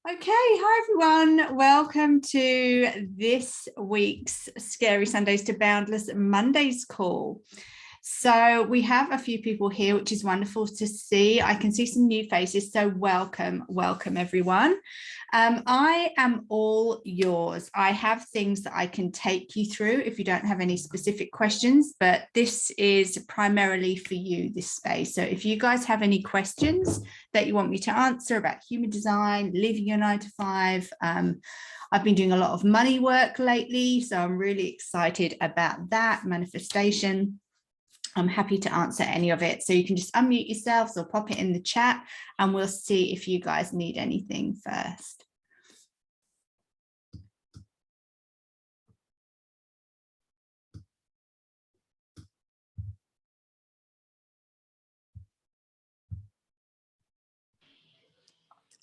Okay, hi everyone. Welcome to this week's Scary Sundays to Boundless Mondays call. So we have a few people here, which is wonderful to see. I can see some new faces, so welcome everyone. I am all yours. I have things that I can take you through if you don't have any specific questions, but this is primarily for you, this space. So if you guys have any questions that you want me to answer about human design, leaving your 9 to 5, I've been doing a lot of money work lately, so I'm really excited about that manifestation. I'm happy to answer any of it. So you can just unmute yourselves or pop it in the chat and we'll see if you guys need anything first.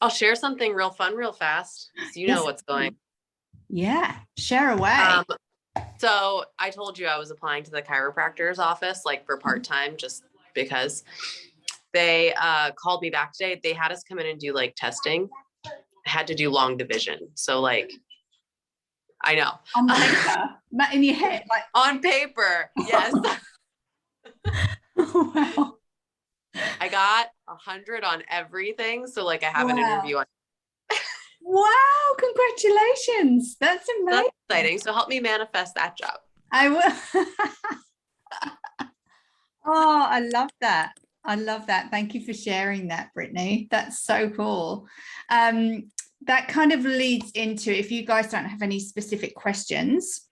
I'll share something real fun, real fast. So you know what's going. Yeah, share away. So I told you I was applying to the chiropractor's office, like for part-time, just because they called me back today. They had us come in and do like testing. I had to do long division. So like, I know. On paper, in your head, like on paper, yes. Wow. I got 100 on everything. So like I have an interview on. Wow, congratulations. That's amazing. That's exciting. So help me manifest that job. I will. Oh, I love that. I love that. Thank you for sharing that, Brittany. That's so cool. That kind of leads into, if you guys don't have any specific questions,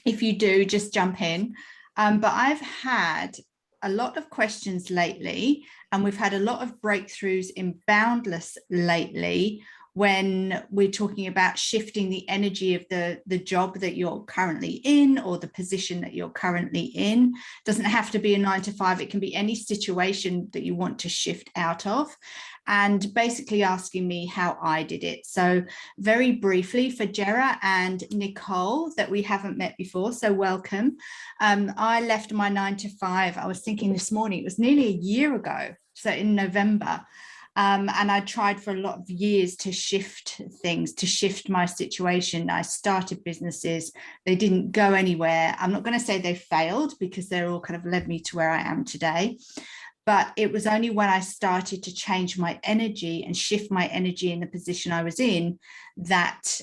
if you do, just jump in. But I've had a lot of questions lately, and we've had a lot of breakthroughs in Boundless lately when we're talking about shifting the energy of the job that you're currently in or the position that you're currently in. It doesn't have to be a 9 to 5. It can be any situation that you want to shift out of, and basically asking me how I did it. So very briefly for Jera and Nicole that we haven't met before, so welcome. I left my 9 to 5. I was thinking this morning, it was nearly a year ago, so in November. And I tried for a lot of years to shift things, to shift my situation. I started businesses. They didn't go anywhere. I'm not going to say they failed because they're all kind of led me to where I am today. But it was only when I started to change my energy and shift my energy in the position I was in that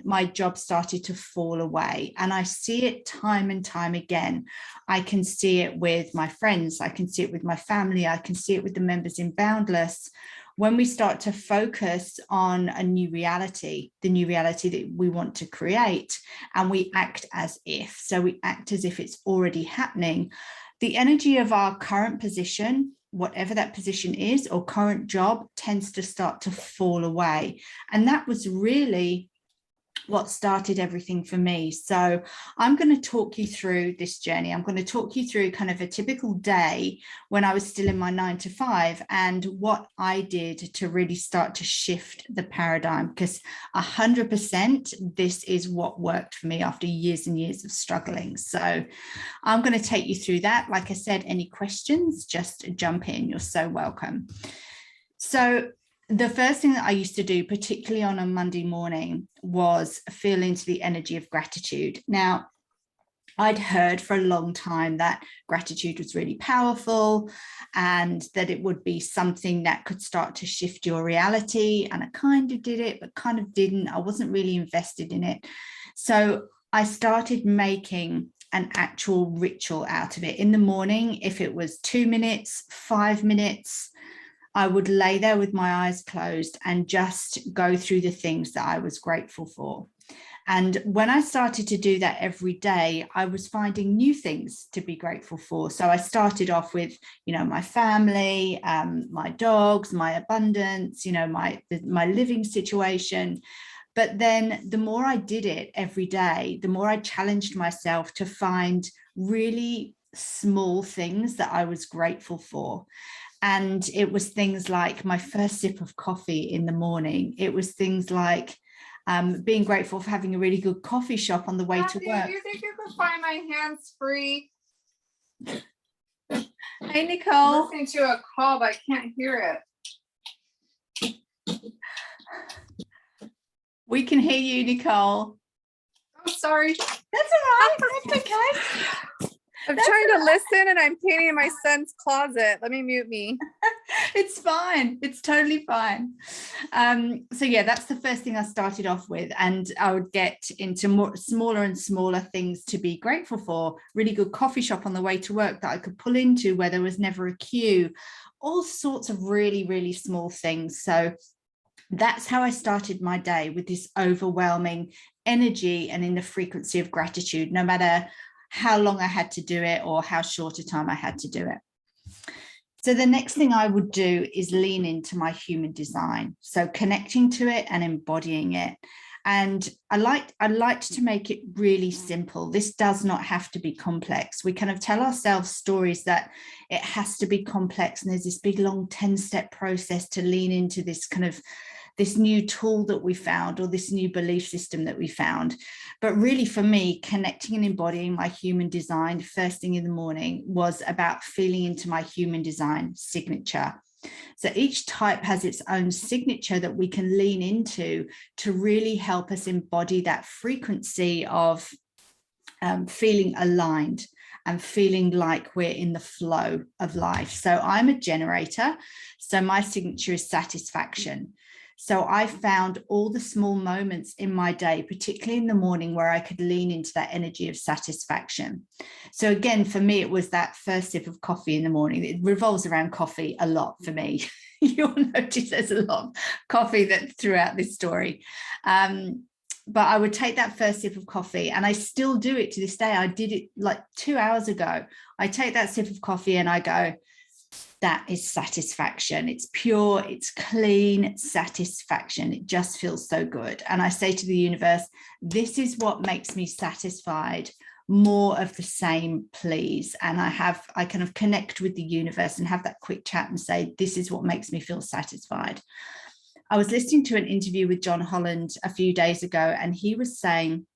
my job started to fall away. And I see it time and time again. I can see it with my friends. I can see it with my family. I can see it with the members in Boundless. When we start to focus on a new reality, the new reality that we want to create, and we act as if, so we act as if it's already happening, the energy of our current position, whatever that position is, or current job, tends to start to fall away. And that was really what started everything for me. So I'm going to talk you through this journey. I'm going to talk you through kind of a typical day when I was still in my 9 to 5 and what I did to really start to shift the paradigm, because 100% this is what worked for me after years and years of struggling. So I'm going to take you through that. Like I said, any questions, just jump in. You're so welcome. So the first thing that I used to do, particularly on a Monday morning, was feel into the energy of gratitude. Now, I'd heard for a long time that gratitude was really powerful and that it would be something that could start to shift your reality. And I kind of did it, but kind of didn't. I wasn't really invested in it. So I started making an actual ritual out of it. In the morning, if it was 2 minutes, 5 minutes, I would lay there with my eyes closed and just go through the things that I was grateful for. And when I started to do that every day, I was finding new things to be grateful for. So I started off with, my family, my dogs, my abundance, my living situation. But then the more I did it every day, the more I challenged myself to find really small things that I was grateful for. And it was things like my first sip of coffee in the morning. It was things like being grateful for having a really good coffee shop on the way to work. You think you could find my hands free? Hey, Nicole. I'm listening to a call, but I can't hear it. We can hear you, Nicole. Oh, sorry. That's all right. That's okay. I'm trying to listen and I'm painting in my son's closet. Let me mute me. It's fine. It's totally fine. So yeah, that's the first thing I started off with, and I would get into more smaller and smaller things to be grateful for. Really good coffee shop on the way to work that I could pull into where there was never a queue, all sorts of really, really small things. So that's how I started my day, with this overwhelming energy and in the frequency of gratitude, no matter how long I had to do it or how short a time I had to do it. So the next thing I would do is lean into my human design. So connecting to it and embodying it. And I liked to make it really simple. This does not have to be complex. We kind of tell ourselves stories that it has to be complex, and there's this big long 10-step process to lean into this kind of this new tool that we found, or this new belief system that we found. But really for me, connecting and embodying my human design first thing in the morning was about feeling into my human design signature. So each type has its own signature that we can lean into to really help us embody that frequency of feeling aligned and feeling like we're in the flow of life. So I'm a generator. So my signature is satisfaction. So I found all the small moments in my day, particularly in the morning, where I could lean into that energy of satisfaction. So again, for me, it was that first sip of coffee in the morning. It revolves around coffee a lot for me. You'll notice there's a lot of coffee that throughout this story. But I would take that first sip of coffee, and I still do it to this day. I did it like 2 hours ago. I take that sip of coffee and I go, that is satisfaction. It's pure, it's clean satisfaction. It just feels so good. And I say to the universe, this is what makes me satisfied. More of the same, please. And I kind of connect with the universe and have that quick chat and say, this is what makes me feel satisfied. I was listening to an interview with John Holland a few days ago, and he was saying,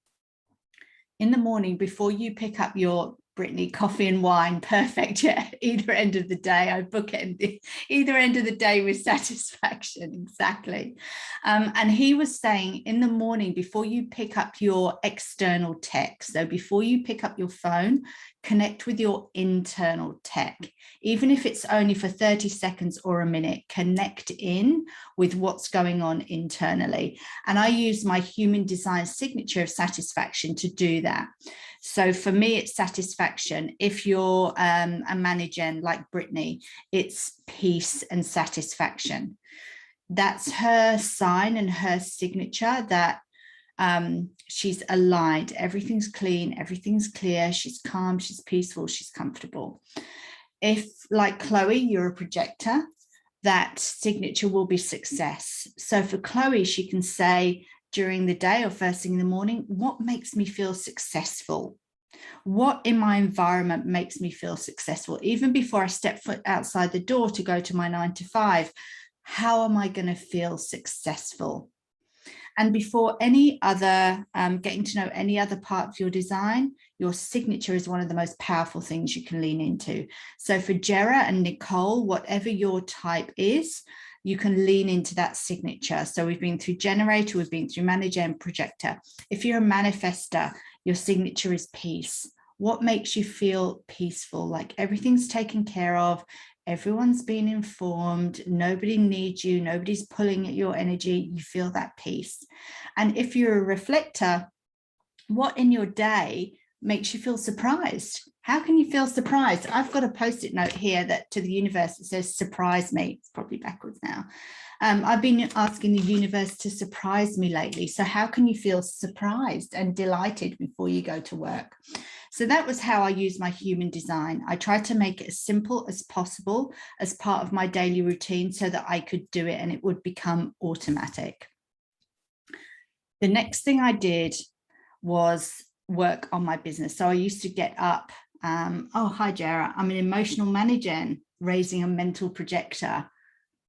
in the morning, before you pick up your Brittany, coffee and wine, perfect. Yeah, either end of the day, I bookend either end of the day with satisfaction. Exactly. And he was saying, in the morning, before you pick up your external tech, so before you pick up your phone, connect with your internal tech. Even if it's only for 30 seconds or a minute, connect in with what's going on internally. And I use my human design signature of satisfaction to do that. So for me, it's satisfaction. If you're a manager like Brittany, it's peace and satisfaction. That's her sign and her signature, that she's aligned. Everything's clean, everything's clear. She's calm, she's peaceful, she's comfortable. If, like Chloe, you're a projector, that signature will be success. So for Chloe, she can say, during the day or first thing in the morning, what makes me feel successful? What in my environment makes me feel successful? Even before I step foot outside the door to go to my 9 to 5, how am I going to feel successful? And before any other, getting to know any other part of your design, your signature is one of the most powerful things you can lean into. So for Jera and Nicole, whatever your type is, you can lean into that signature. So we've been through generator, we've been through manager and projector. If you're a manifester, your signature is peace. What makes you feel peaceful? Like everything's taken care of, everyone's been informed, nobody needs you, nobody's pulling at your energy, you feel that peace. And if you're a reflector, what in your day makes you feel surprised? How can you feel surprised? I've got a post-it note here that to the universe that says, surprise me. It's probably backwards now. I've been asking the universe to surprise me lately. So how can you feel surprised and delighted before you go to work? So that was how I used my human design. I tried to make it as simple as possible as part of my daily routine so that I could do it and it would become automatic. The next thing I did was work on my business. So I used to get up. Oh, hi, Jara. I'm an emotional manager and raising a mental projector.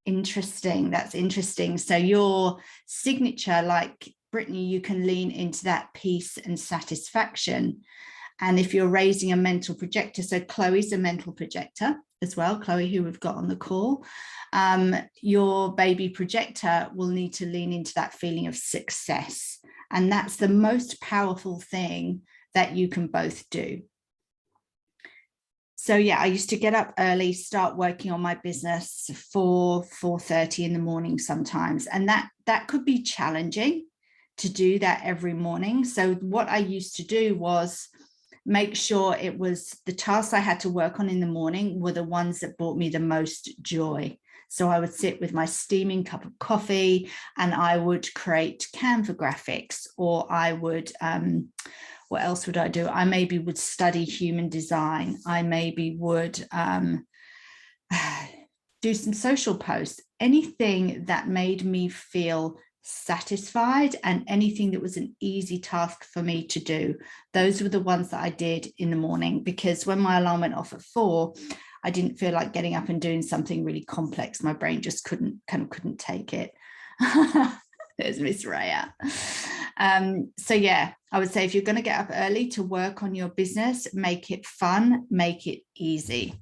Interesting. That's interesting. So your signature, like Brittany, you can lean into that peace and satisfaction. And if you're raising a mental projector, so Chloe's a mental projector as well, Chloe, who we've got on the call, your baby projector will need to lean into that feeling of success. And that's the most powerful thing that you can both do. So yeah, I used to get up early, start working on my business 4:30 in the morning sometimes. And that could be challenging to do that every morning. So what I used to do was make sure it was the tasks I had to work on in the morning were the ones that brought me the most joy. So I would sit with my steaming cup of coffee and I would create Canva graphics, or I would, what else would I do? I maybe would study human design. I maybe would do some social posts, anything that made me feel satisfied and anything that was an easy task for me to do. Those were the ones that I did in the morning, because when my alarm went off at 4, I didn't feel like getting up and doing something really complex. My brain just couldn't take it. There's Miss Raya. So yeah, I would say if you're going to get up early to work on your business, make it fun, make it easy,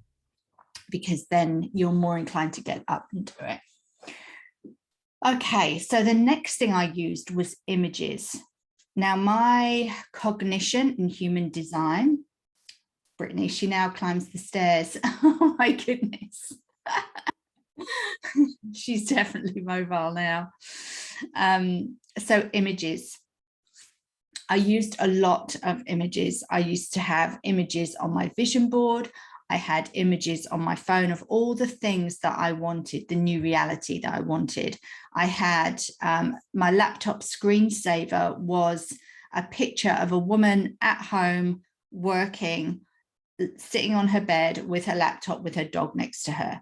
because then you're more inclined to get up and do it. Okay, so the next thing I used was images. Now, my cognition in human design, Brittany, she now climbs the stairs. Oh my goodness. She's definitely mobile now. So images. I used a lot of images. I used to have images on my vision board. I had images on my phone of all the things that I wanted, the new reality that I wanted. I had my laptop screensaver was a picture of a woman at home working, sitting on her bed with her laptop with her dog next to her.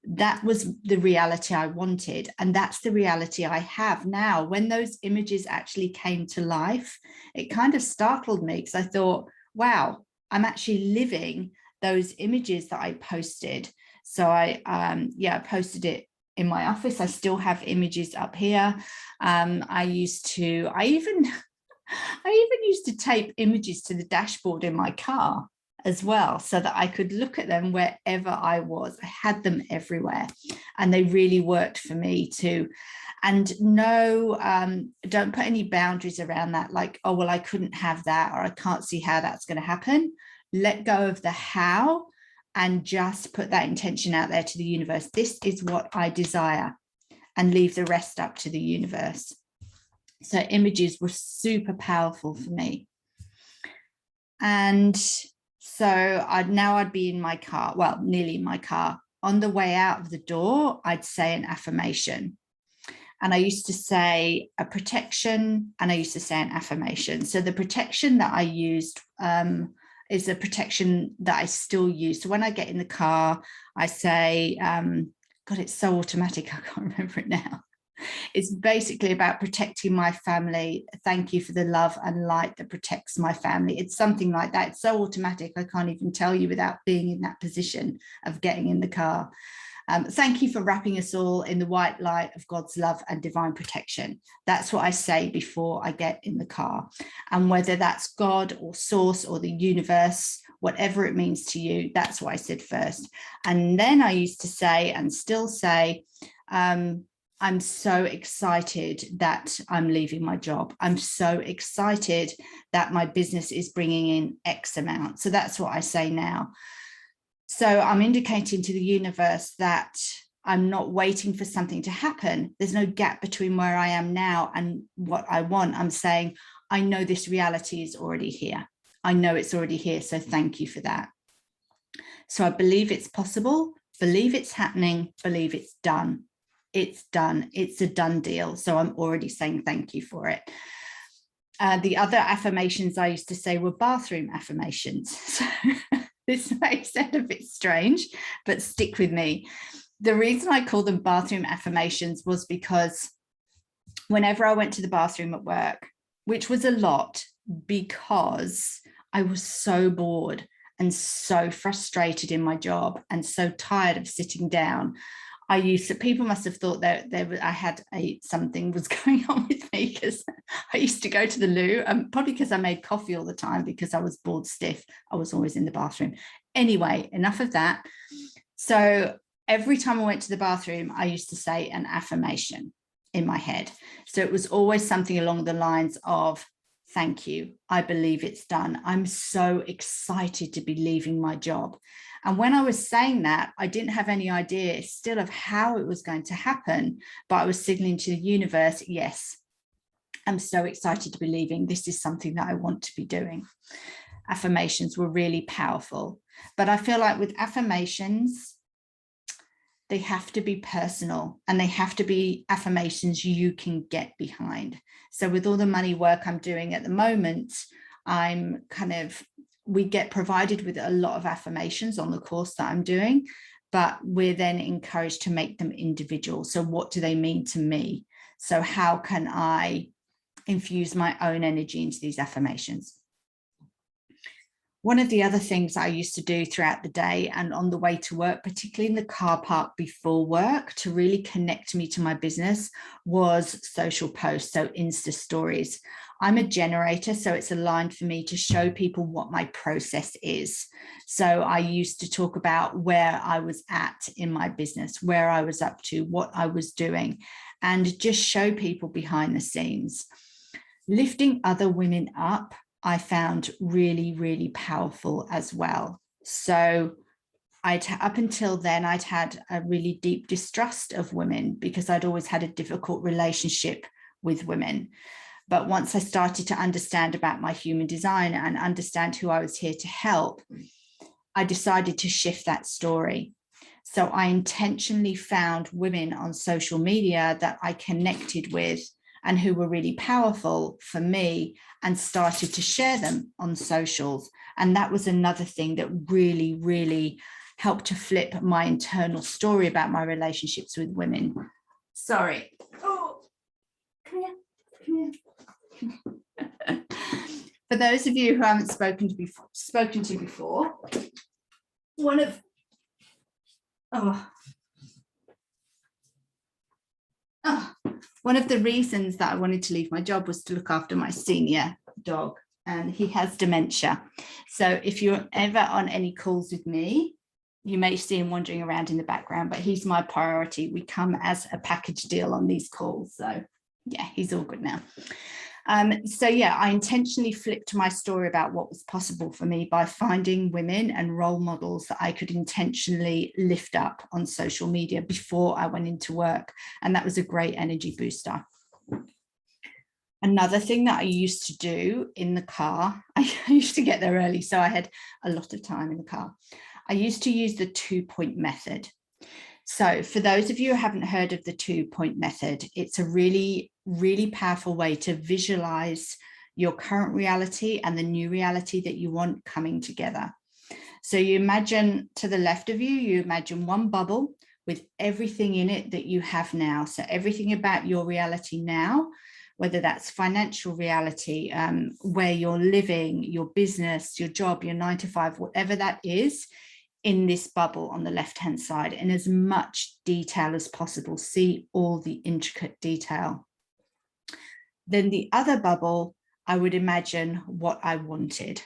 That was the reality I wanted. And that's the reality I have now. When those images actually came to life, it kind of startled me, because I thought, wow, I'm actually living those images that I posted. So I posted it in my office. I still have images up here. I even used to tape images to the dashboard in my car as well, so that I could look at them wherever I was. I had them everywhere, and they really worked for me too. And no, don't put any boundaries around that, like, oh, well, I couldn't have that, or I can't see how that's going to happen. Let go of the how and just put that intention out there to the universe. This is what I desire, and leave the rest up to the universe. So images were super powerful for me. And so I'd be in my car, well, nearly in my car. On the way out of the door, I'd say an affirmation. And I used to say a protection, and I used to say an affirmation. So the protection that I used is a protection that I still use. So when I get in the car, I say, God, it's so automatic, I can't remember it now. It's basically about protecting my family. Thank you for the love and light that protects my family. It's something like that. It's so automatic, I can't even tell you without being in that position of getting in the car. Thank you for wrapping us all in the white light of God's love and divine protection. That's what I say before I get in the car. And whether that's God or source or the universe, whatever it means to you, that's what I said first. And then I used to say, and still say, I'm so excited that I'm leaving my job. I'm so excited that my business is bringing in X amount. So that's what I say now. So I'm indicating to the universe that I'm not waiting for something to happen. There's no gap between where I am now and what I want. I'm saying, I know this reality is already here. I know it's already here. So thank you for that. So I believe it's possible, believe it's happening, believe it's done. It's done. It's a done deal. So I'm already saying thank you for it. The other affirmations I used to say were bathroom affirmations. So this may sound a bit strange, but stick with me. The reason I call them bathroom affirmations was because whenever I went to the bathroom at work, which was a lot, because I was so bored and so frustrated in my job and so tired of sitting down, people must have thought that I had something was going on with me, because I used to go to the loo, probably because I made coffee all the time because I was bored stiff. I was always in the bathroom. Anyway, enough of that. So every time I went to the bathroom, I used to say an affirmation in my head. So it was always something along the lines of, thank you, I believe it's done. I'm so excited to be leaving my job. And when I was saying that, I didn't have any idea still of how it was going to happen, but I was signaling to the universe, yes, I'm so excited to be leaving. This is something that I want to be doing. Affirmations were really powerful. But I feel like with affirmations, they have to be personal, and they have to be affirmations you can get behind. So with all the money work I'm doing at the moment, we get provided with a lot of affirmations on the course that I'm doing, but we're then encouraged to make them individual. So what do they mean to me? So how can I infuse my own energy into these affirmations? One of the other things I used to do throughout the day and on the way to work, particularly in the car park before work, to really connect me to my business, was social posts, so Insta stories. I'm a generator, so it's aligned for me to show people what my process is. So I used to talk about where I was at in my business, where I was up to, what I was doing, and just show people behind the scenes. Lifting other women up, I found really, really powerful as well. So up until then, I'd had a really deep distrust of women because I'd always had a difficult relationship with women. But once I started to understand about my human design and understand who I was here to help, I decided to shift that story. So I intentionally found women on social media that I connected with and who were really powerful for me, and started to share them on socials. And that was another thing that really, really helped to flip my internal story about my relationships with women. Sorry. Oh, come here. For those of you who haven't spoken to before, one of the reasons that I wanted to leave my job was to look after my senior dog, and he has dementia. So if you're ever on any calls with me, you may see him wandering around in the background, but he's my priority. We come as a package deal on these calls. So yeah, he's all good now. So yeah, I intentionally flipped my story about what was possible for me by finding women and role models that I could intentionally lift up on social media before I went into work. And that was a great energy booster. Another thing that I used to do in the car, I used to get there early, so I had a lot of time in the car. I used to use the 2-point method. So for those of you who haven't heard of the 2-point method, it's a really, really powerful way to visualize your current reality and the new reality that you want coming together. So you imagine to the left of you, you imagine one bubble with everything in it that you have now. So everything about your reality now, whether that's financial reality, where you're living, your business, your job, your 9-to-5, whatever that is, in this bubble on the left-hand side, in as much detail as possible. See all the intricate detail. Then the other bubble, I would imagine what I wanted,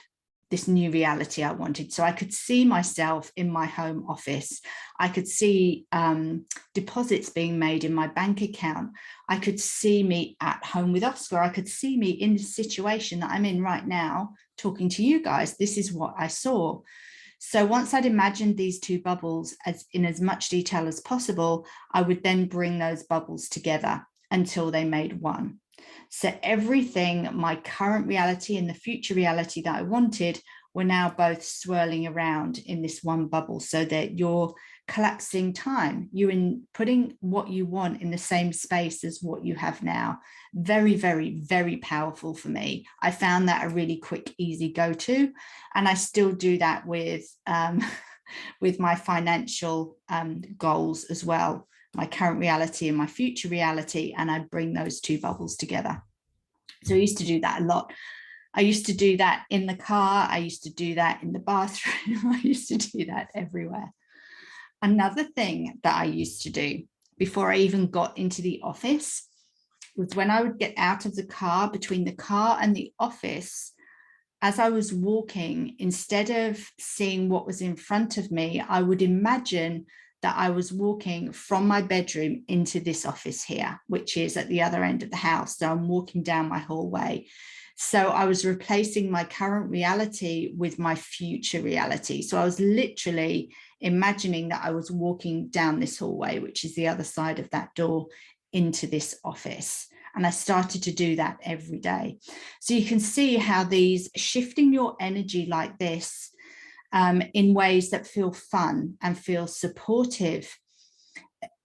this new reality I wanted. So I could see myself in my home office. I could see deposits being made in my bank account. I could see me at home with Oscar. I could see me in the situation that I'm in right now, talking to you guys. This is what I saw. So once I'd imagined these two bubbles in as much detail as possible, I would then bring those bubbles together until they made one. So everything, my current reality and the future reality that I wanted, were now both swirling around in this one bubble, so that you're collapsing time. You're putting what you want in the same space as what you have now. Very, very, very powerful for me. I found that a really quick, easy go-to, and I still do that with my financial goals as well. My current reality and my future reality, and I'd bring those two bubbles together. So I used to do that a lot. I used to do that in the car. I used to do that in the bathroom. I used to do that everywhere. Another thing that I used to do before I even got into the office was when I would get out of the car, between the car and the office, as I was walking, instead of seeing what was in front of me, I would imagine that I was walking from my bedroom into this office here, which is at the other end of the house. So I'm walking down my hallway. So I was replacing my current reality with my future reality. So I was literally imagining that I was walking down this hallway, which is the other side of that door, into this office. And I started to do that every day. So you can see how these shifting your energy like this in ways that feel fun and feel supportive,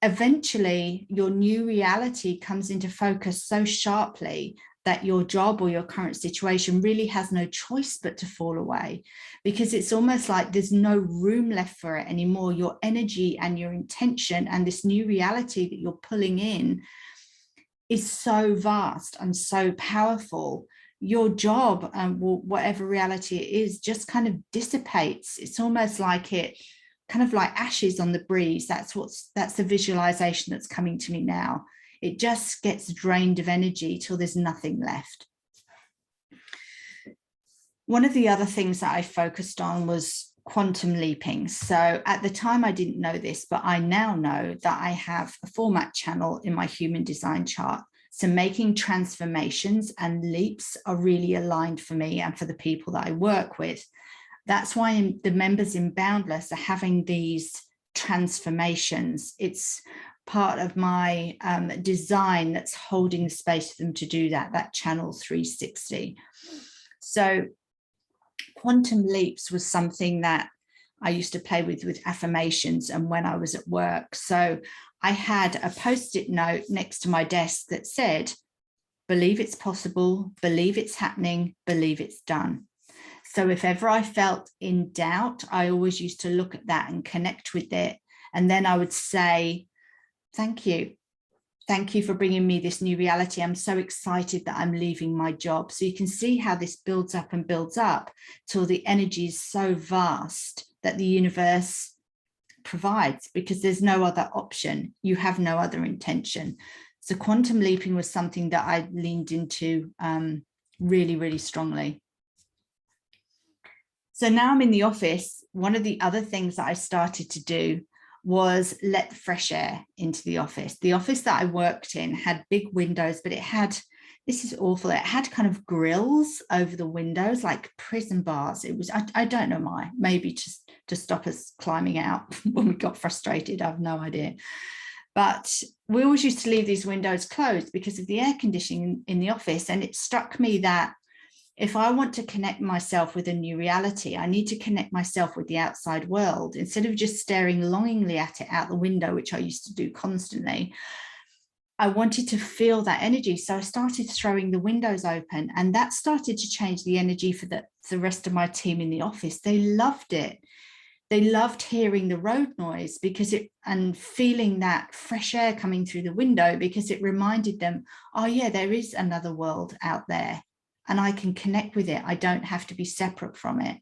eventually your new reality comes into focus so sharply that your job or your current situation really has no choice but to fall away, because it's almost like there's no room left for it anymore. Your energy and your intention and this new reality that you're pulling in is so vast and so powerful. Your job and whatever reality it is just kind of dissipates. It's almost like it kind of like ashes on the breeze. That's the visualization that's coming to me now. It just gets drained of energy till there's nothing left. One of the other things that I focused on was quantum leaping. So at the time I didn't know this, but I now know that I have a format channel in my human design chart. So making transformations and leaps are really aligned for me and for the people that I work with. That's why the members in Boundless are having these transformations. It's part of my design that's holding the space for them to do that channel 360. So quantum leaps was something that I used to play with affirmations and when I was at work. So I had a post-it note next to my desk that said, believe it's possible, believe it's happening, believe it's done. So if ever I felt in doubt, I always used to look at that and connect with it. And then I would say, thank you. Thank you for bringing me this new reality. I'm so excited that I'm leaving my job. So you can see how this builds up and builds up till the energy is so vast that the universe provides, because there's no other option. You have no other intention. So quantum leaping was something that I leaned into really, really strongly. So now I'm in the office. One of the other things that I started to do was let fresh air into the office. The office that I worked in had big windows, but it had, this is awful, it had kind of grills over the windows, like prison bars. It was, I don't know why, maybe just to stop us climbing out when we got frustrated. I have no idea. But we always used to leave these windows closed because of the air conditioning in the office. And it struck me that if I want to connect myself with a new reality, I need to connect myself with the outside world instead of just staring longingly at it out the window, which I used to do constantly. I wanted to feel that energy. So I started throwing the windows open, and that started to change the energy for the rest of my team in the office. They loved it. They loved hearing the road noise and feeling that fresh air coming through the window, because it reminded them, oh yeah, there is another world out there. And I can connect with it. I don't have to be separate from it.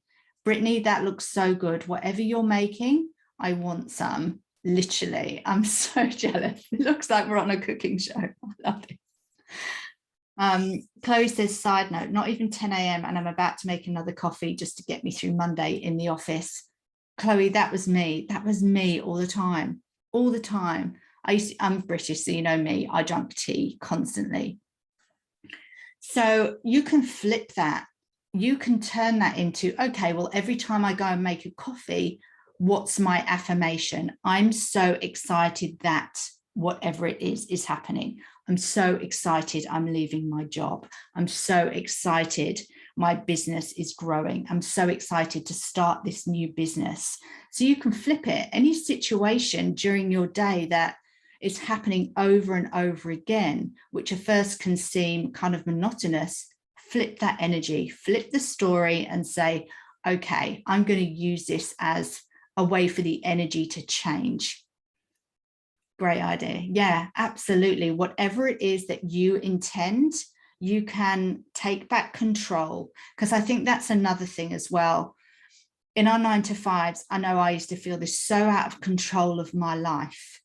Brittany, that looks so good. Whatever you're making, I want some. Literally, I'm so jealous. It looks like we're on a cooking show. I love it. Chloe says, side note, not even 10 a.m. and I'm about to make another coffee just to get me through Monday in the office. Chloe, that was me. That was me all the time. All the time. I'm British, so you know me. I drank tea constantly. So you can flip that. You can turn that into, okay, well, every time I go and make a coffee, what's my affirmation? I'm so excited that whatever it is happening. I'm so excited I'm leaving my job. I'm so excited my business is growing. I'm so excited to start this new business. So you can flip it. Any situation during your day that is happening over and over again, which at first can seem kind of monotonous, flip that energy, flip the story and say, okay, I'm going to use this as a way for the energy to change. Great idea. Yeah, absolutely. Whatever it is that you intend, you can take back control, because I think that's another thing as well. in our 9 to 5s, I know I used to feel this so out of control of my life.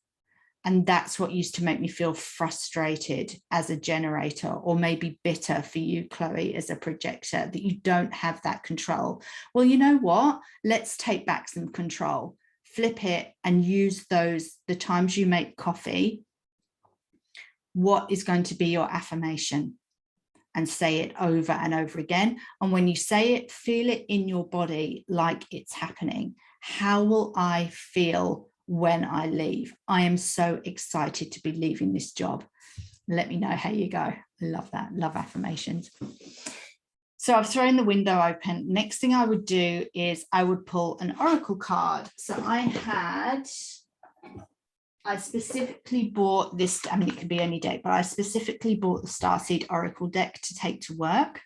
And that's what used to make me feel frustrated as a generator, or maybe bitter for you, Chloe, as a projector, that you don't have that control. Well, you know what? Let's take back some control, flip it, and use those, the times you make coffee. What is going to be your affirmation? And say it over and over again. And when you say it, feel it in your body like it's happening. How will I feel when I leave? I am so excited to be leaving this job. Let me know how you go. I love that. Love affirmations. So I've thrown the window open. Next thing I would do is I would pull an oracle card. So I specifically bought this, I mean, it could be any deck, but I specifically bought the Starseed Oracle deck to take to work.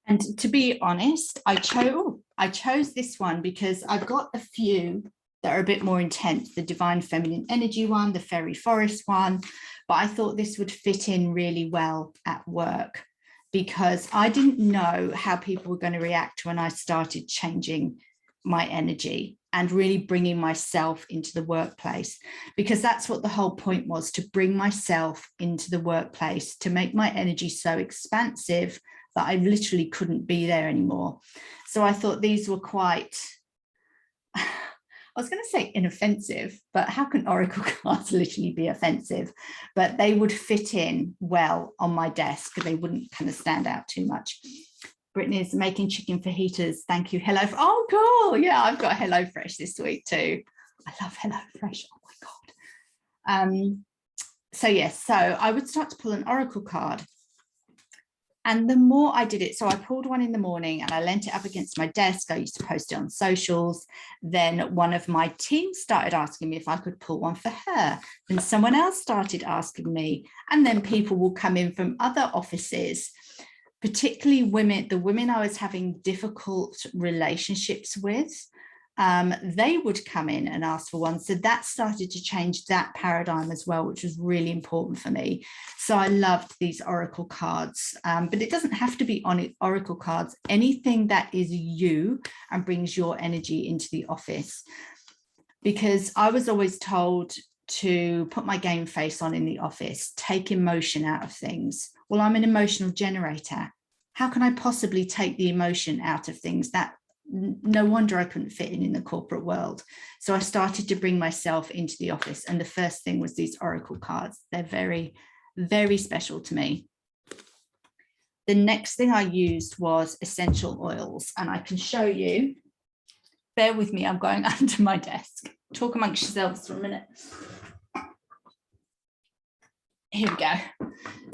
And to be honest, I chose this one because I've got a few that are a bit more intense, the Divine Feminine Energy one, the Fairy Forest one, but I thought this would fit in really well at work because I didn't know how people were going to react when I started changing my energy and really bringing myself into the workplace, because that's what the whole point was, to bring myself into the workplace, to make my energy so expansive that I literally couldn't be there anymore. So I thought these were quite, I was going to say inoffensive, but how can oracle cards literally be offensive? But they would fit in well on my desk. They wouldn't kind of stand out too much. Brittany's making chicken fajitas. Thank you. Hello. Oh, cool. Yeah, I've got HelloFresh this week too. I love HelloFresh. Oh my God. So yes, so I would start to pull an oracle card. And the more I did it, so I pulled one in the morning and I leant it up against my desk. I used to post it on socials. Then one of my team started asking me if I could pull one for her. Then someone else started asking me. And then people will come in from other offices, particularly women, the women I was having difficult relationships with. They would come in and ask for one. So that started to change that paradigm as well, which was really important for me. So I loved these oracle cards, but it doesn't have to be on oracle cards, anything that is you and brings your energy into the office. Because I was always told to put my game face on in the office, take emotion out of things. Well, I'm an emotional generator. How can I possibly take the emotion out of things? That no wonder I couldn't fit in the corporate world. So I started to bring myself into the office. And the first thing was these oracle cards. They're very, very special to me. The next thing I used was essential oils. And I can show you. Bear with me, I'm going under my desk. Talk amongst yourselves for a minute. Here we go.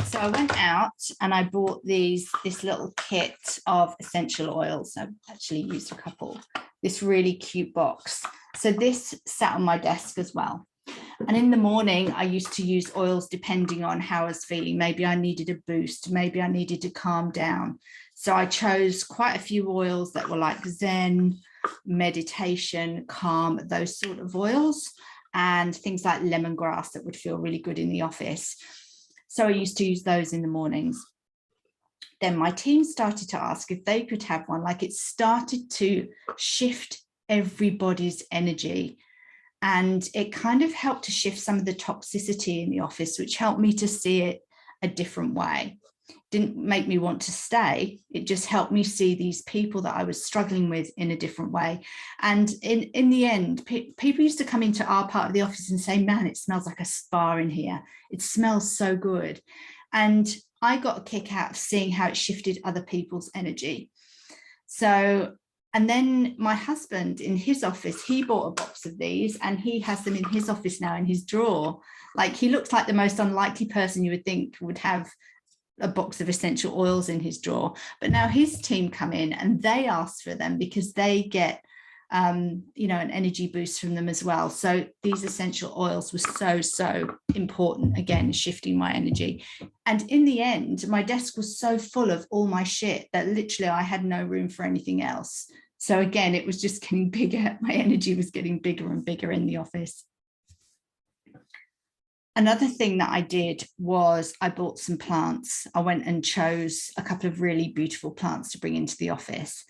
So I went out and I bought this little kit of essential oils. I've actually used a couple. This really cute box. So this sat on my desk as well. And in the morning, I used to use oils depending on how I was feeling. Maybe I needed a boost. Maybe I needed to calm down. So I chose quite a few oils that were like Zen, meditation, calm, those sort of oils, and things like lemongrass that would feel really good in the office. So I used to use those in the mornings. Then my team started to ask if they could have one. Like, it started to shift everybody's energy. And it kind of helped to shift some of the toxicity in the office, which helped me to see it a different way. Didn't make me want to stay. It just helped me see these people that I was struggling with in a different way. And in the end, people used to come into our part of the office and say, man, it smells like a spa in here. It smells so good. And I got a kick out of seeing how it shifted other people's energy. So, and then my husband in his office, he bought a box of these and he has them in his office now in his drawer. Like, he looks like the most unlikely person you would think would have a box of essential oils in his drawer. But now his team come in and they ask for them because they get, an energy boost from them as well. So these essential oils were so important, again, shifting my energy. And in the end, my desk was so full of all my shit that literally I had no room for anything else. So again, it was just getting bigger. My energy was getting bigger and bigger in the office. Another thing that I did was I bought some plants. I went and chose a couple of really beautiful plants to bring into the office.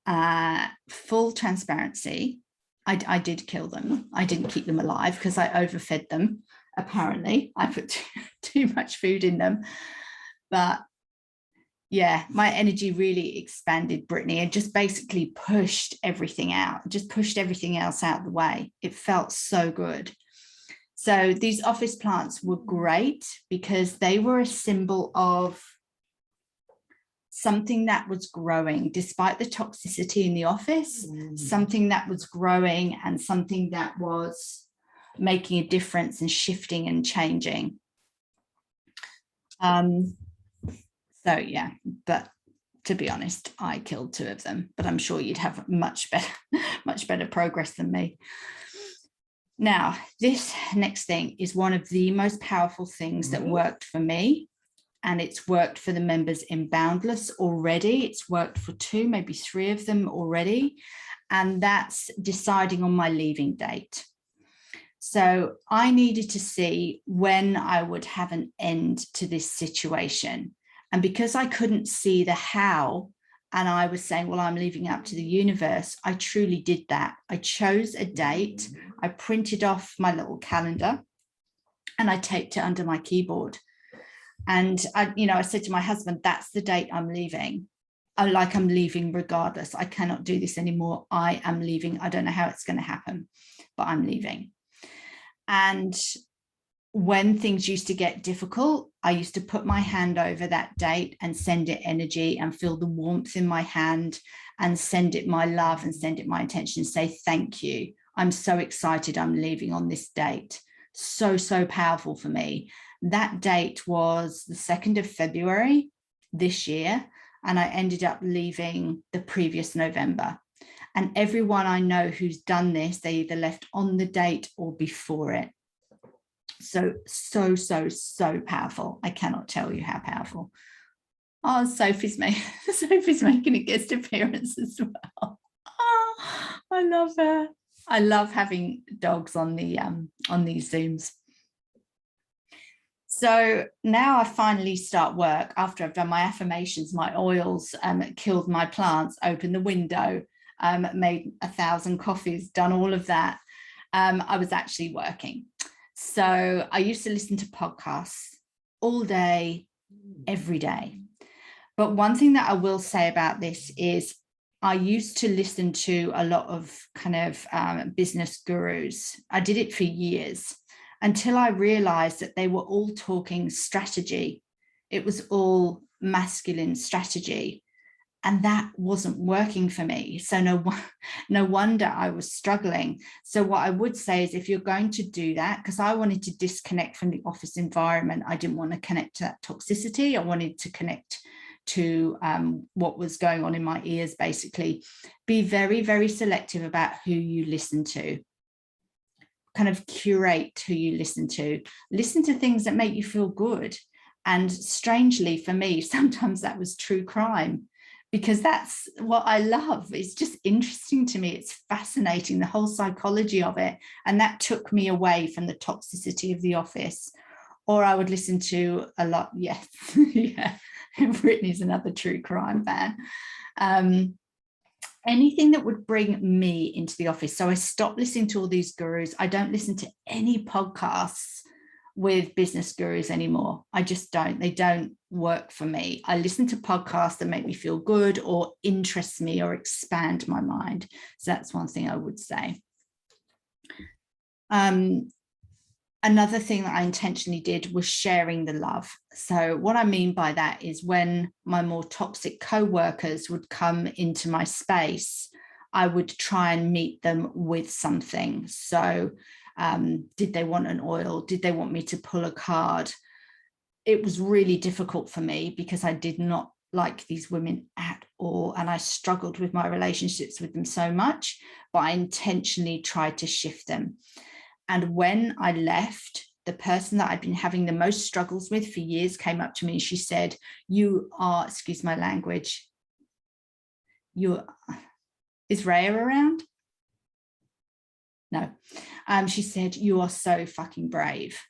Full transparency, I did kill them. I didn't keep them alive because I overfed them. Apparently, I put too much food in them. But yeah, my energy really expanded, Brittany, and just basically pushed everything out, just pushed everything else out of the way. It felt so good. So these office plants were great because they were a symbol of something that was growing despite the toxicity in the office, something that was growing and something that was making a difference and shifting and changing. So yeah, but to be honest, I killed 2 of them, but I'm sure you'd have much better progress than me. Now, this next thing is one of the most powerful things that worked for me. And it's worked for the members in Boundless already. It's worked for 2, maybe 3 of them already. And that's deciding on my leaving date. So I needed to see when I would have an end to this situation. And because I couldn't see the how, and I was saying, well, I'm leaving up to the universe, I truly did that. I chose a date. I printed off my little calendar and I taped it under my keyboard. And I said to my husband, that's the date I'm leaving. I'm leaving regardless. I cannot do this anymore. I am leaving. I don't know how it's going to happen, but I'm leaving. And when things used to get difficult, I used to put my hand over that date and send it energy and feel the warmth in my hand and send it my love and send it my attention, say, thank you. I'm so excited I'm leaving on this date. So, so powerful for me. That date was the 2nd of February this year, and I ended up leaving the previous November. And everyone I know who's done this, they either left on the date or before it. So, so, so, so powerful. I cannot tell you how powerful. Oh, Sophie's making a guest appearance as well. Oh, I love her. I love having dogs on these Zooms. So now I finally start work after I've done my affirmations, my oils, killed my plants, opened the window, made 1,000 coffees, done all of that. I was actually working. So I used to listen to podcasts all day, every day. But one thing that I will say about this is I used to listen to a lot of kind of business gurus. I did it for years until I realized that they were all talking strategy. It was all masculine strategy. And that wasn't working for me. So no wonder I was struggling. So what I would say is if you're going to do that, because I wanted to disconnect from the office environment, I didn't want to connect to that toxicity. I wanted to connect to what was going on in my ears, basically. Be very, very selective about who you listen to. Kind of curate who you listen to. Listen to things that make you feel good. And strangely for me, sometimes that was true crime, because that's what I love. It's just interesting to me. It's fascinating, the whole psychology of it. And that took me away from the toxicity of the office. Or I would listen to a lot, yes, yeah. Brittany's another true crime fan. Anything that would bring me into the office. So I stopped listening to all these gurus. I don't listen to any podcasts with business gurus anymore. I just don't. They don't work for me. I listen to podcasts that make me feel good or interest me or expand my mind. So that's one thing I would say. Another thing that I intentionally did was sharing the love. So what I mean by that is when my more toxic co-workers would come into my space, I would try and meet them with something. So did they want an oil? Did they want me to pull a card? It was really difficult for me because I did not like these women at all. And I struggled with my relationships with them so much, but I intentionally tried to shift them. And when I left, the person that I'd been having the most struggles with for years came up to me and she said, you are, excuse my language, is Raya around? No. She said, you are so fucking brave.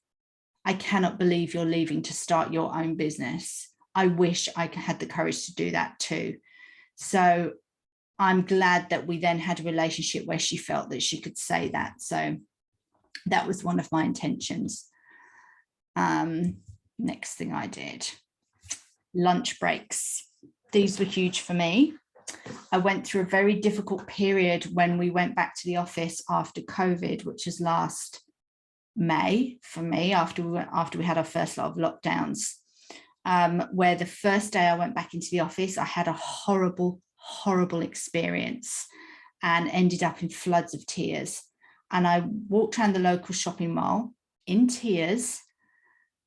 I cannot believe you're leaving to start your own business. I wish I had the courage to do that too. So I'm glad that we then had a relationship where she felt that she could say that. So that was one of my intentions. Next thing I did, lunch breaks. These were huge for me. I went through a very difficult period when we went back to the office after COVID, which was last May for me, after we had our first lot of lockdowns, where the first day I went back into the office, I had a horrible experience and ended up in floods of tears. And I walked around the local shopping mall in tears,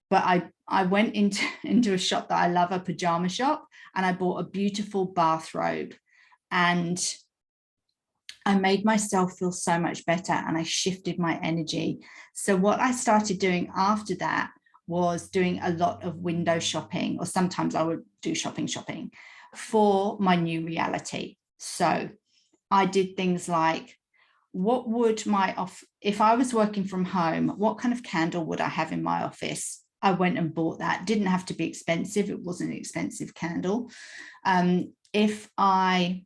but I went into a shop that I love, a pajama shop, and I bought a beautiful bathrobe, and I made myself feel so much better, and I shifted my energy. So what I started doing after that was doing a lot of window shopping, or sometimes I would do shopping for my new reality. So I did things like, what would if I was working from home, what kind of candle would I have in my office? I went and bought that. Didn't have to be expensive. It wasn't an expensive candle. If I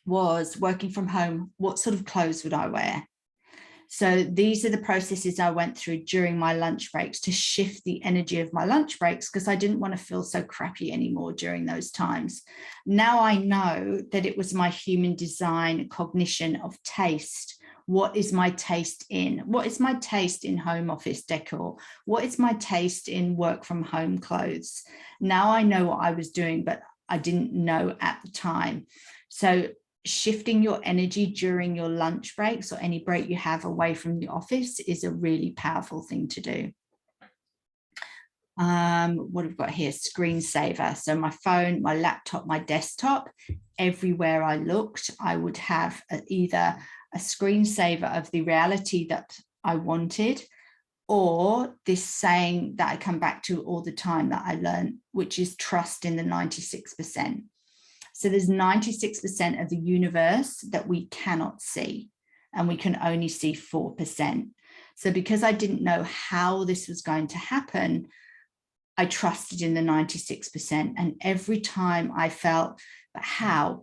was working from home, what sort of clothes would I wear? So these are the processes I went through during my lunch breaks to shift the energy of my lunch breaks, because I didn't want to feel so crappy anymore during those times. Now I know that it was my human design cognition of taste. What is my taste in? What is my taste in home office decor? What is my taste in work from home clothes? Now I know what I was doing, but I didn't know at the time. So shifting your energy during your lunch breaks or any break you have away from the office is a really powerful thing to do. What have we got here? Screensaver. So my phone, my laptop, my desktop, everywhere I looked, I would have either a screensaver of the reality that I wanted, or this saying that I come back to all the time that I learned, which is trust in the 96%. So there's 96% of the universe that we cannot see, and we can only see 4%. So because I didn't know how this was going to happen, I trusted in the 96%. And every time I felt, but how,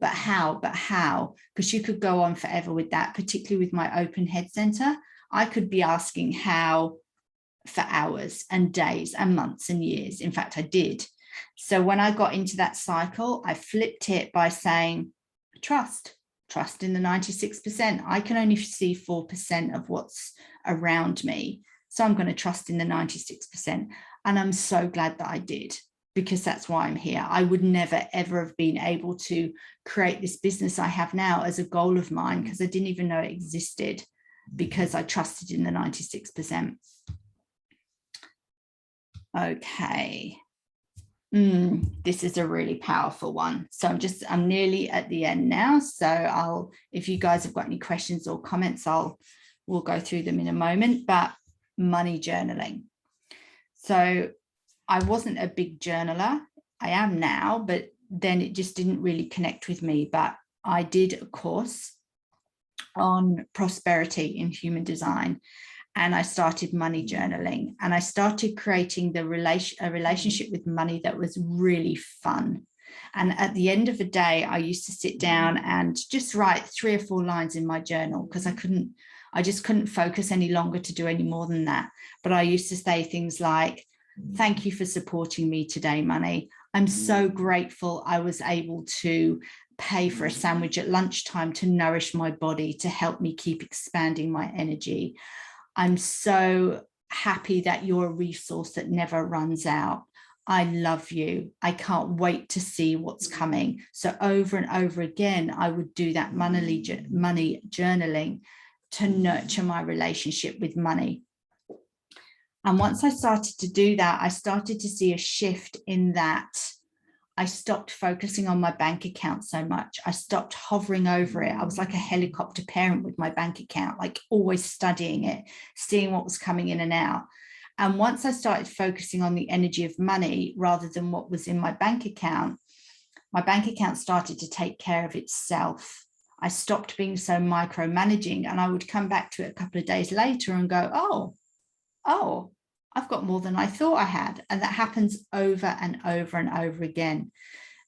because you could go on forever with that, particularly with my open head center. I could be asking how for hours and days and months and years. In fact, I did. So when I got into that cycle, I flipped it by saying, trust in the 96%. I can only see 4% of what's around me. So I'm going to trust in the 96%. And I'm so glad that I did, because that's why I'm here. I would never, ever have been able to create this business I have now as a goal of mine, because I didn't even know it existed, because I trusted in the 96%. Okay. This is a really powerful one. So I'm nearly at the end now. So if you guys have got any questions or comments, we'll go through them in a moment. But money journaling. So I wasn't a big journaler. I am now, but then it just didn't really connect with me. But I did a course on prosperity in human design, and I started money journaling, and I started creating a relationship with money that was really fun. And at the end of the day, I used to sit down and just write 3 or 4 lines in my journal, because I just couldn't focus any longer to do any more than that. But I used to say things like, thank you for supporting me today, money. I'm so grateful I was able to pay for a sandwich at lunchtime to nourish my body, to help me keep expanding my energy. I'm so happy that you're a resource that never runs out. I love you. I can't wait to see what's coming. So over and over again, I would do that money journaling to nurture my relationship with money. And once I started to do that, I started to see a shift in that I stopped focusing on my bank account so much. I stopped hovering over it. I was like a helicopter parent with my bank account, like always studying it, seeing what was coming in and out. And once I started focusing on the energy of money rather than what was in my bank account started to take care of itself. I stopped being so micromanaging, and I would come back to it a couple of days later and go, oh, I've got more than I thought I had. And that happens over and over and over again.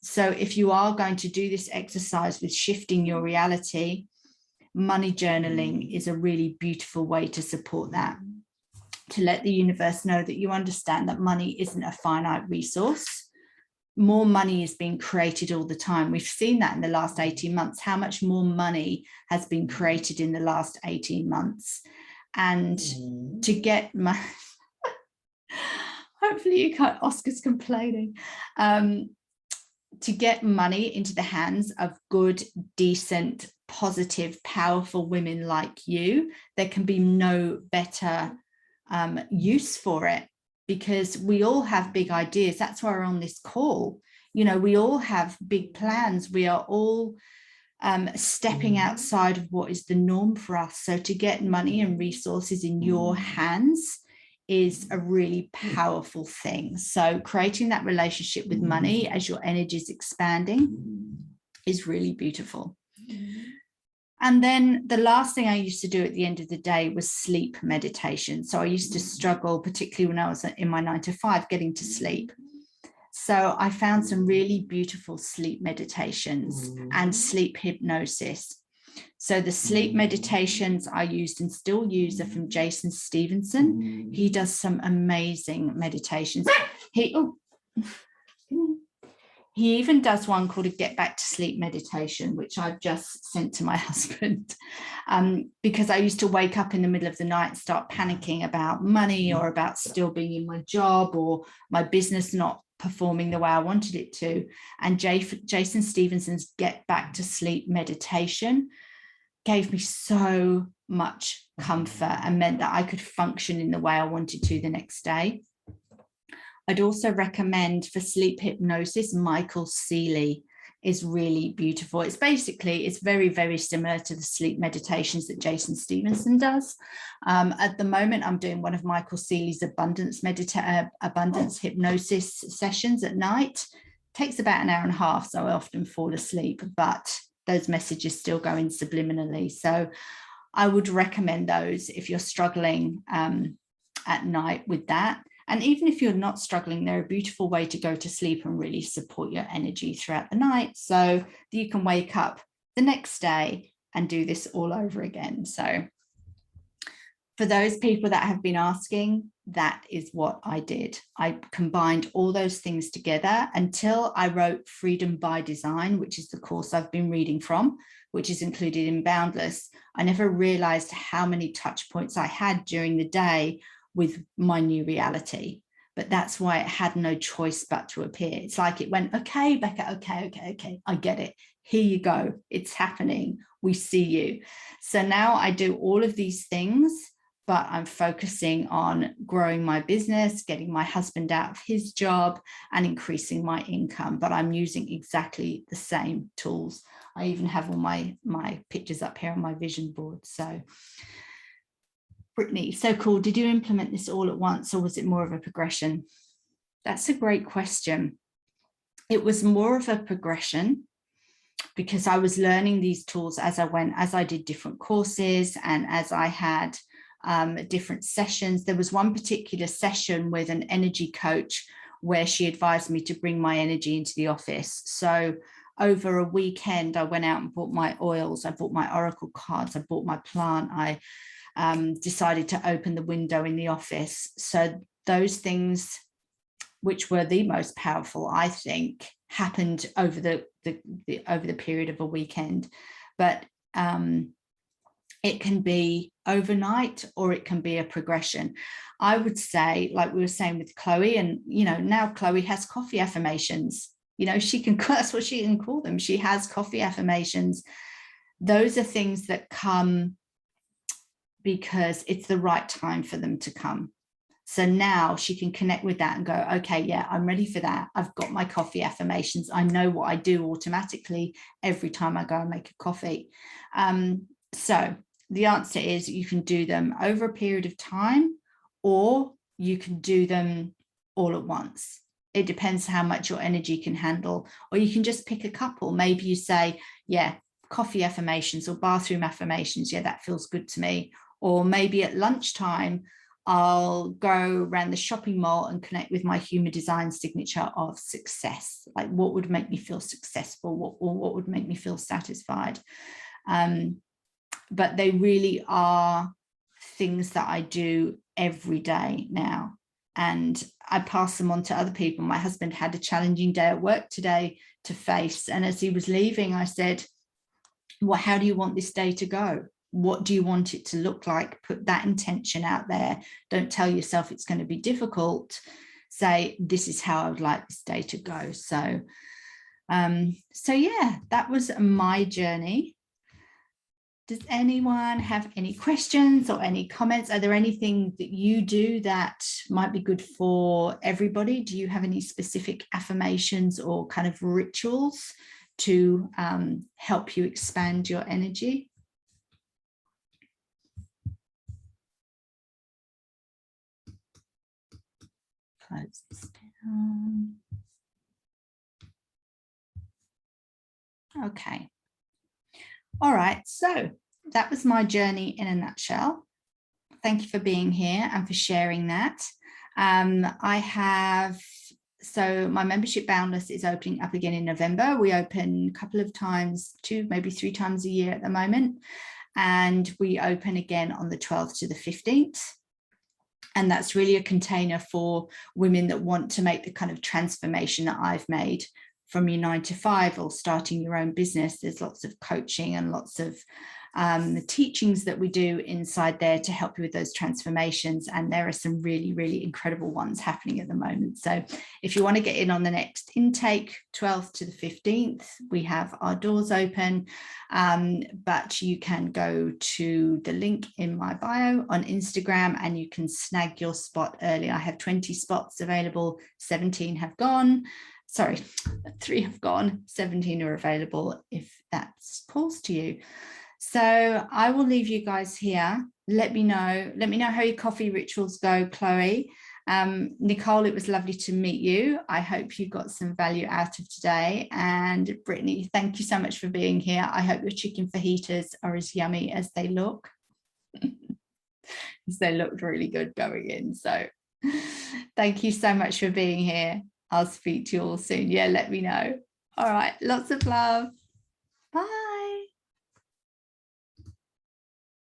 So if you are going to do this exercise with shifting your reality, money journaling is a really beautiful way to support that, to let the universe know that you understand that money isn't a finite resource. More money is being created all the time. We've seen that in the last 18 months, how much more money has been created in the last 18 months. And to get money, hopefully you can't, Oscar's complaining, to get money into the hands of good, decent, positive, powerful women like you, there can be no better use for it, because we all have big ideas. That's why we're on this call. You know, we all have big plans. We are all stepping outside of what is the norm for us. So to get money and resources in your hands is a really powerful thing. So creating that relationship with money as your energy is expanding is really beautiful. And then the last thing I used to do at the end of the day was sleep meditation. So I used to struggle, particularly when I was in my 9 to 5, getting to sleep. So I found some really beautiful sleep meditations and sleep hypnosis. So the sleep meditations I used and still use are from Jason Stevenson. He does some amazing meditations. He even does one called a Get Back to Sleep meditation, which I've just sent to my husband, because I used to wake up in the middle of the night and start panicking about money or about still being in my job or my business not performing the way I wanted it to. And Jason Stevenson's Get Back to Sleep meditation gave me so much comfort and meant that I could function in the way I wanted to the next day. I'd also recommend for sleep hypnosis, Michael Seeley is really beautiful. It's very, very similar to the sleep meditations that Jason Stevenson does. At the moment, I'm doing one of Michael Seeley's abundance hypnosis sessions at night. It takes about an hour and a half, so I often fall asleep, but those messages still go in subliminally. So I would recommend those if you're struggling at night with that. And even if you're not struggling, they're a beautiful way to go to sleep and really support your energy throughout the night so that you can wake up the next day and do this all over again. So for those people that have been asking, that is what I did. I combined all those things together until I wrote Freedom by Design, which is the course I've been reading from, which is included in Boundless. I never realized how many touch points I had during the day with my new reality, but that's why it had no choice but to appear. It's like it went, okay, Becca, okay, I get it. Here you go. It's happening. We see you. So now I do all of these things, but I'm focusing on growing my business, getting my husband out of his job and increasing my income. But I'm using exactly the same tools. I even have all my pictures up here on my vision board. So Brittany, so cool. Did you implement this all at once or was it more of a progression? That's a great question. It was more of a progression because I was learning these tools as I went, as I did different courses and as I had different sessions. There was one particular session with an energy coach where she advised me to bring my energy into the office. So over a weekend, I went out and bought my oils. I bought my oracle cards. I bought my plant. I decided to open the window in the office. So those things, which were the most powerful, I think, happened over the period of a weekend. But it can be overnight or it can be a progression. I would say, like we were saying with Chloe, and now Chloe has coffee affirmations. She can, that's what she can call them. She has coffee affirmations. Those are things that come because it's the right time for them to come. So now she can connect with that and go, okay, yeah, I'm ready for that. I've got my coffee affirmations. I know what I do automatically every time I go and make a coffee. So the answer is you can do them over a period of time or you can do them all at once. It depends how much your energy can handle, or you can just pick a couple. Maybe you say, yeah, coffee affirmations or bathroom affirmations. Yeah, that feels good to me. Or maybe at lunchtime, I'll go around the shopping mall and connect with my human design signature of success. Like, what would make me feel successful? What would make me feel satisfied? But they really are things that I do every day now. And I pass them on to other people. My husband had a challenging day at work today to face. And as he was leaving, I said, well, how do you want this day to go? What do you want it to look like? Put that intention out there. Don't tell yourself it's going to be difficult. Say, this is how I would like this day to go. So yeah, that was my journey. Does anyone have any questions or any comments? Are there anything that you do that might be good for everybody? Do you have any specific affirmations or kind of rituals to help you expand your energy? Close this down. Okay. All right, so that was my journey in a nutshell. Thank you for being here and for sharing that. So my membership Boundless is opening up again in November. We open a couple of times, 2, maybe 3 times a year at the moment. And we open again on the 12th to the 15th. And that's really a container for women that want to make the kind of transformation that I've made from your 9 to 5 or starting your own business. There's lots of coaching and lots of the teachings that we do inside there to help you with those transformations. And there are some really, really incredible ones happening at the moment. So if you want to get in on the next intake, 12th to the 15th, we have our doors open, but you can go to the link in my bio on Instagram and you can snag your spot early. I have 20 spots available, 17 have gone. Sorry, 3 have gone, 17 are available if that calls to you. So I will leave you guys here. Let me know how your coffee rituals go, Chloe. Nicole, it was lovely to meet you. I hope you got some value out of today. And Brittany, thank you so much for being here. I hope your chicken fajitas are as yummy as they look. Because they looked really good going in. So thank you so much for being here. I'll speak to you all soon. Yeah, let me know. All right, lots of love.